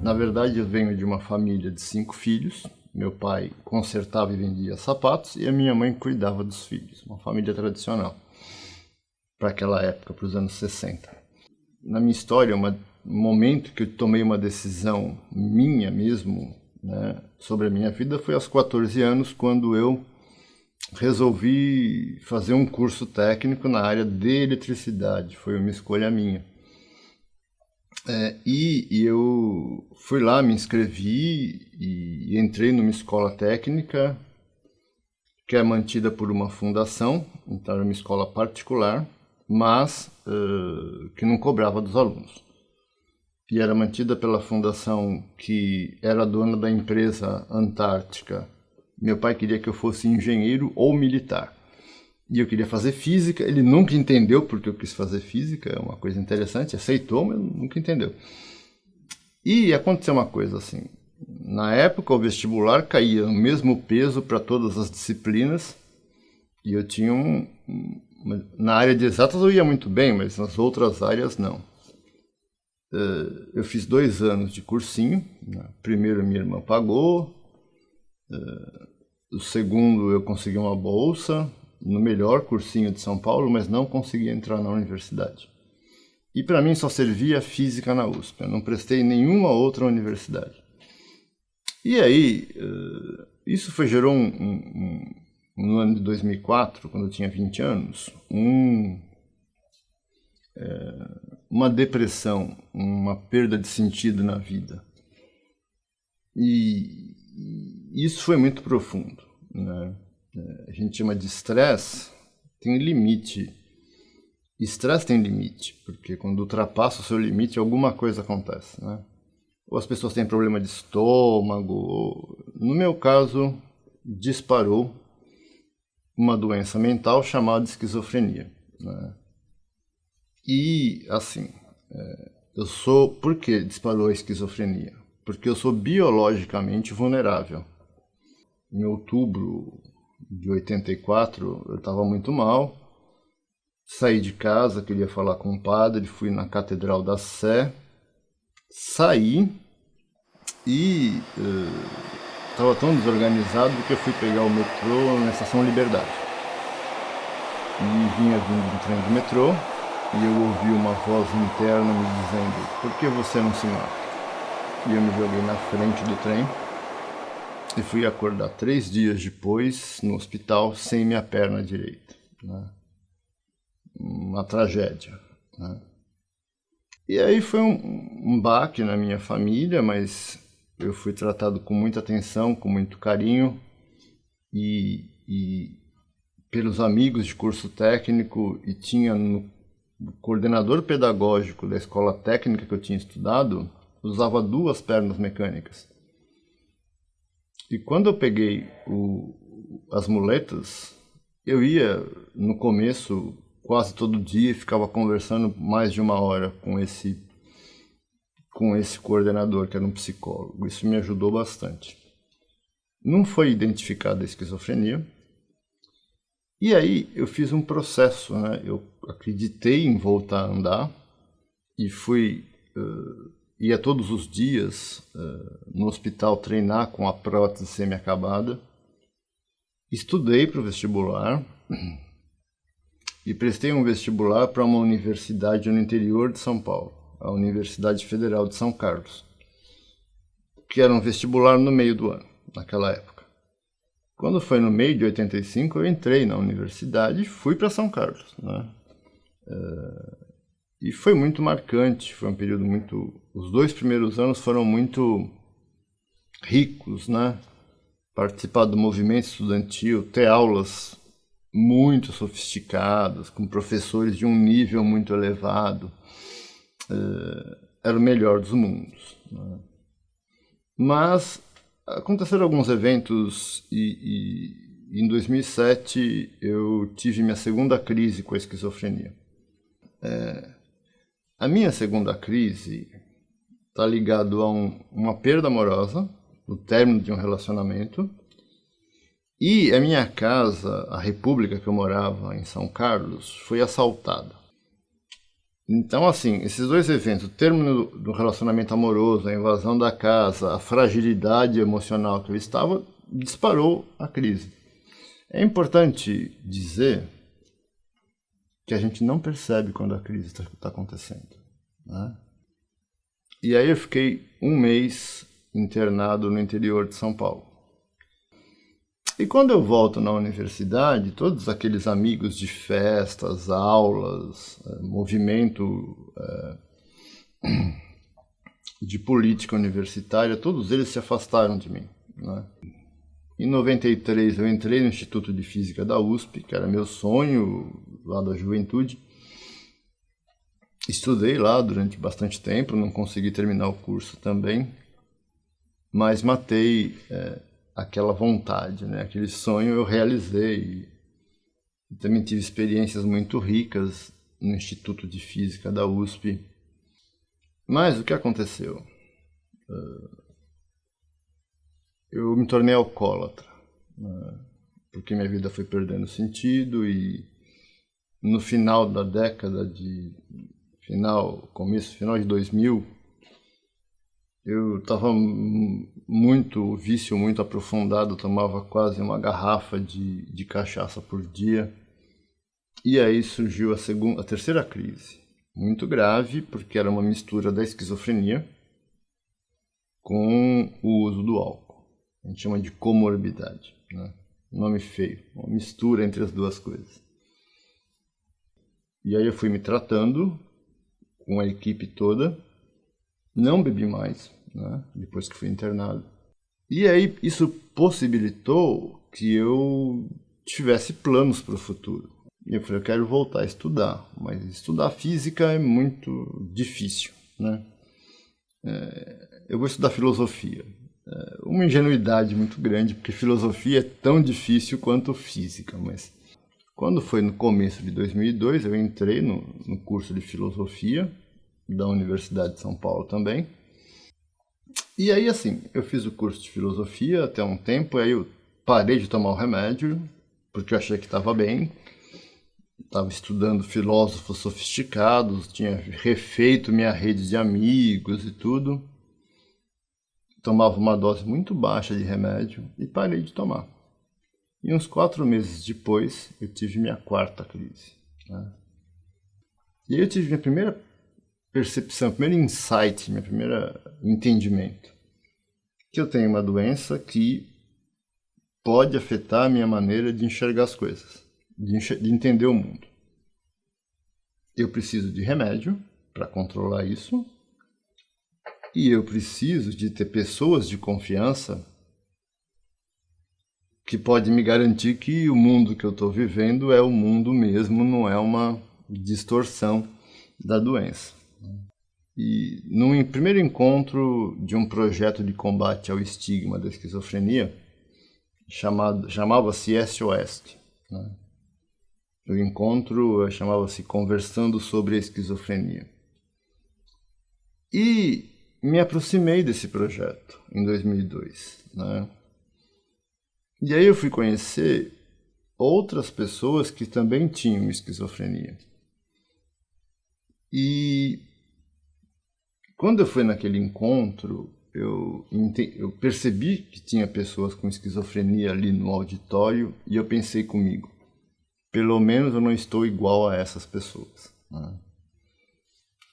Na verdade, eu venho de uma família de 5 filhos. Meu pai consertava e vendia sapatos e a minha mãe cuidava dos filhos. Uma família tradicional para aquela época, para os anos 60. Na minha história, um momento que eu tomei uma decisão minha mesmo, né, sobre a minha vida foi aos 14 anos, quando eu resolvi fazer um curso técnico na área de eletricidade. Foi uma escolha minha. E eu fui lá, me inscrevi e entrei numa escola técnica que é mantida por uma fundação, então era uma escola particular, mas que não cobrava dos alunos. E era mantida pela fundação que era dona da empresa Antártica. Meu pai queria que eu fosse engenheiro ou militar. E eu queria fazer física, ele nunca entendeu porque eu quis fazer física, é uma coisa interessante, aceitou, mas nunca entendeu. E aconteceu uma coisa assim, na época o vestibular caía no mesmo peso para todas as disciplinas, e eu tinha na área de exatas eu ia muito bem, mas nas outras áreas não. Eu fiz 2 anos de cursinho, né? Primeiro minha irmã pagou, o segundo eu consegui uma bolsa, no melhor cursinho de São Paulo, mas não consegui entrar na universidade. E para mim só servia física na USP, eu não prestei nenhuma outra universidade. E aí, isso gerou no ano de 2004, quando eu tinha 20 anos, uma depressão, uma perda de sentido na vida. E isso foi muito profundo, né? A gente chama de estresse, tem limite. Estresse tem limite, porque quando ultrapassa o seu limite, alguma coisa acontece, né? Ou as pessoas têm problema de estômago, ou, no meu caso, disparou uma doença mental chamada esquizofrenia, né? E, assim, por que disparou a esquizofrenia? Porque eu sou biologicamente vulnerável. Em outubro de 84, eu estava muito mal, saí de casa, queria falar com o padre, fui na Catedral da Sé, saí e estava tão desorganizado que eu fui pegar o metrô na Estação Liberdade. E vinha vindo de um trem de metrô e eu ouvi uma voz interna me dizendo: por que você não se mata? E eu me joguei na frente do trem e fui acordar 3 dias depois no hospital sem minha perna direita, né? Uma tragédia, né? E aí foi um baque na minha família, mas eu fui tratado com muita atenção, com muito carinho e pelos amigos de curso técnico, e tinha no coordenador pedagógico da escola técnica que eu tinha estudado, usava 2 pernas mecânicas. E quando eu peguei as muletas, eu ia, no começo, quase todo dia e ficava conversando mais de 1 hora com esse coordenador, que era um psicólogo. Isso me ajudou bastante. Não foi identificada a esquizofrenia. E aí eu fiz um processo, né? Eu acreditei em voltar a andar e ia todos os dias no hospital treinar com a prótese semi-acabada. Estudei para o vestibular e prestei um vestibular para uma universidade no interior de São Paulo, a Universidade Federal de São Carlos, que era um vestibular no meio do ano, naquela época. Quando foi no meio de 85, eu entrei na universidade e fui para São Carlos, né? E foi muito marcante, foi um período muito... Os 2 primeiros anos foram muito ricos, né? Participar do movimento estudantil, ter aulas muito sofisticadas, com professores de um nível muito elevado, era o melhor dos mundos, né? Mas aconteceram alguns eventos e em 2007 eu tive minha segunda crise com a esquizofrenia. A minha segunda crise está ligada a uma perda amorosa, no término de um relacionamento. E a minha casa, a República que eu morava em São Carlos, foi assaltada. Então, assim, esses dois eventos, o término do relacionamento amoroso, a invasão da casa, a fragilidade emocional que eu estava, disparou a crise. É importante dizer que a gente não percebe quando a crise está acontecendo, né? E aí eu fiquei um mês internado no interior de São Paulo. E quando eu volto na universidade, todos aqueles amigos de festas, aulas, movimento de política universitária, todos eles se afastaram de mim, né? Em 93 eu entrei no Instituto de Física da USP, que era meu sonho lá da juventude. Estudei lá durante bastante tempo, não consegui terminar o curso também, mas matei aquela vontade, né? Aquele sonho eu realizei. E também tive experiências muito ricas no Instituto de Física da USP. Mas o que aconteceu? Eu me tornei alcoólatra, né? Porque minha vida foi perdendo sentido e no final da década final de 2000, eu estava muito vício, muito aprofundado, tomava quase uma garrafa de cachaça por dia. E aí surgiu a terceira crise, muito grave, porque era uma mistura da esquizofrenia com o uso do álcool. A gente chama de comorbidade, né? Nome feio, uma mistura entre as duas coisas. E aí eu fui me tratando com a equipe toda, não bebi mais, né? Depois que fui internado. E aí isso possibilitou que eu tivesse planos para o futuro. E eu falei, eu quero voltar a estudar, mas estudar física é muito difícil, né? Eu vou estudar filosofia. Uma ingenuidade muito grande, porque filosofia é tão difícil quanto física, mas quando foi no começo de 2002, eu entrei no curso de filosofia da Universidade de São Paulo também. E aí, assim, eu fiz o curso de filosofia até um tempo, aí eu parei de tomar o remédio, porque eu achei que estava bem. Estava estudando filósofos sofisticados, tinha refeito minha rede de amigos e tudo. Tomava uma dose muito baixa de remédio e parei de tomar. E uns 4 meses depois, eu tive minha quarta crise, né? E aí eu tive minha primeira percepção, primeiro insight, meu primeiro entendimento, que eu tenho uma doença que pode afetar a minha maneira de enxergar as coisas, de entender o mundo. Eu preciso de remédio para controlar isso, e eu preciso de ter pessoas de confiança que podem me garantir que o mundo que eu estou vivendo é o mundo mesmo, não é uma distorção da doença. E no primeiro encontro de um projeto de combate ao estigma da esquizofrenia, chamava-se SOS, né? O encontro chamava-se Conversando sobre a Esquizofrenia. E me aproximei desse projeto em 2002, né? E aí eu fui conhecer outras pessoas que também tinham esquizofrenia. E quando eu fui naquele encontro, eu percebi que tinha pessoas com esquizofrenia ali no auditório e eu pensei comigo, pelo menos eu não estou igual a essas pessoas, né?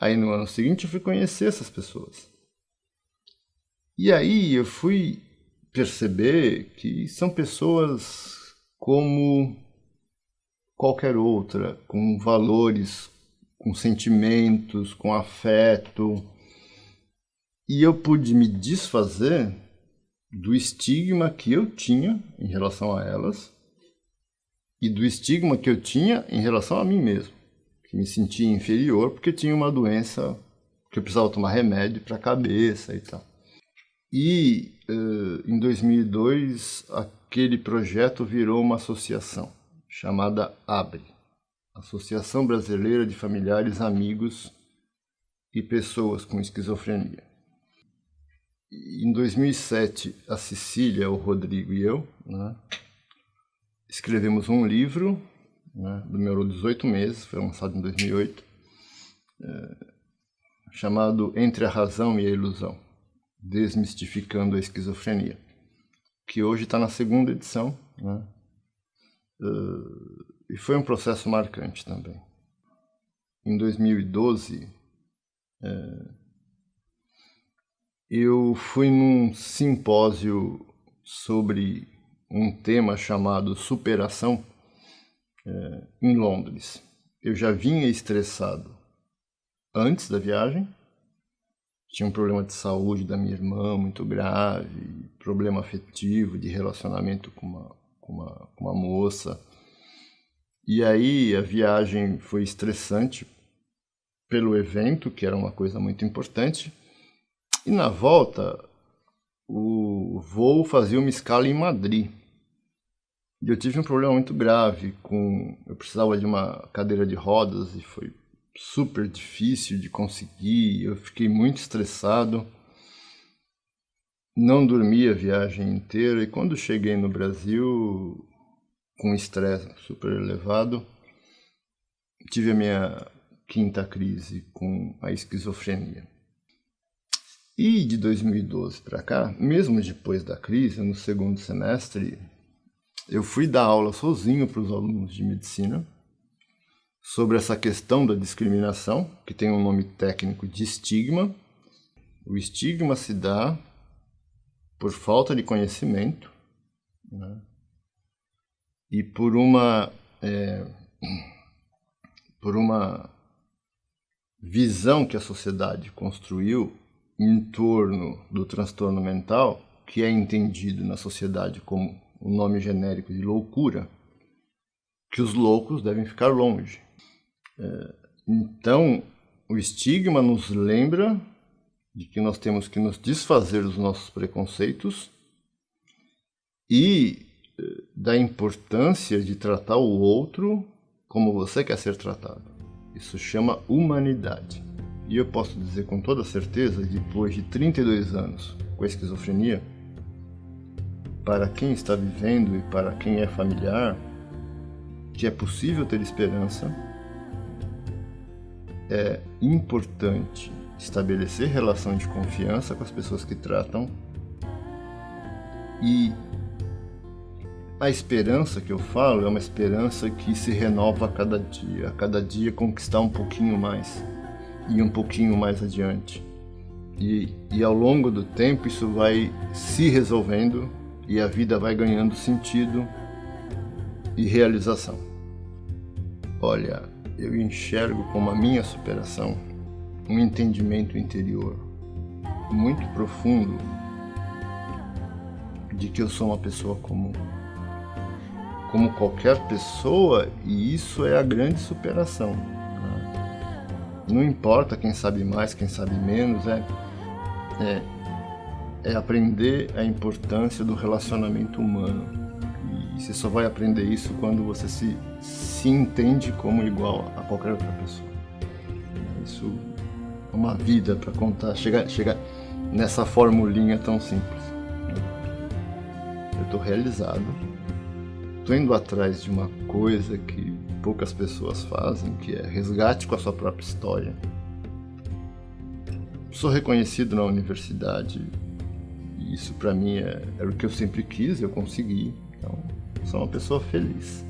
Aí no ano seguinte eu fui conhecer essas pessoas. E aí eu fui perceber que são pessoas como qualquer outra, com valores, com sentimentos, com afeto. E eu pude me desfazer do estigma que eu tinha em relação a elas e do estigma que eu tinha em relação a mim mesmo, que me sentia inferior porque tinha uma doença que eu precisava tomar remédio para a cabeça e tal. E em 2002, aquele projeto virou uma associação chamada ABRE, Associação Brasileira de Familiares, Amigos e Pessoas com Esquizofrenia. Em 2007, a Cecília, o Rodrigo e eu, né, escrevemos um livro, né, demorou 18 meses, foi lançado em 2008, chamado Entre a Razão e a Ilusão, Desmistificando a Esquizofrenia, que hoje está na segunda edição, né, e foi um processo marcante também. Em 2012, eu fui num simpósio sobre um tema chamado superação em Londres. Eu já vinha estressado antes da viagem, tinha um problema de saúde da minha irmã muito grave, problema afetivo de relacionamento com uma moça. E aí a viagem foi estressante pelo evento, que era uma coisa muito importante. E na volta, o voo fazia uma escala em Madrid. E eu tive um problema muito grave eu precisava de uma cadeira de rodas e foi super difícil de conseguir. Eu fiquei muito estressado. Não dormi a viagem inteira e quando cheguei no Brasil, com estresse super elevado, tive a minha quinta crise com a esquizofrenia. E de 2012 para cá, mesmo depois da crise, no segundo semestre, eu fui dar aula sozinho para os alunos de medicina sobre essa questão da discriminação, que tem um nome técnico de estigma. O estigma se dá por falta de conhecimento, né? E por uma visão que a sociedade construiu em torno do transtorno mental, que é entendido na sociedade como o nome genérico de loucura, que os loucos devem ficar longe. Então, o estigma nos lembra de que nós temos que nos desfazer dos nossos preconceitos e da importância de tratar o outro como você quer ser tratado. Isso chama humanidade. E eu posso dizer com toda certeza, depois de 32 anos com a esquizofrenia, para quem está vivendo e para quem é familiar, que é possível ter esperança, é importante estabelecer relação de confiança com as pessoas que tratam. E a esperança que eu falo é uma esperança que se renova a cada dia conquistar um pouquinho mais e um pouquinho mais adiante. E ao longo do tempo isso vai se resolvendo e a vida vai ganhando sentido e realização. Olha, eu enxergo como a minha superação um entendimento interior muito profundo de que eu sou uma pessoa comum, como qualquer pessoa, e isso é a grande superação, né? Não importa quem sabe mais, quem sabe menos, é aprender a importância do relacionamento humano. E você só vai aprender isso quando você se entende como igual a qualquer outra pessoa. Isso é uma vida para contar, chegar nessa formulinha tão simples. Eu estou realizado, estou indo atrás de uma coisa que poucas pessoas fazem, que é resgate com a sua própria história. Sou reconhecido na universidade, e isso para mim era o que eu sempre quis, eu consegui. Então, sou uma pessoa feliz.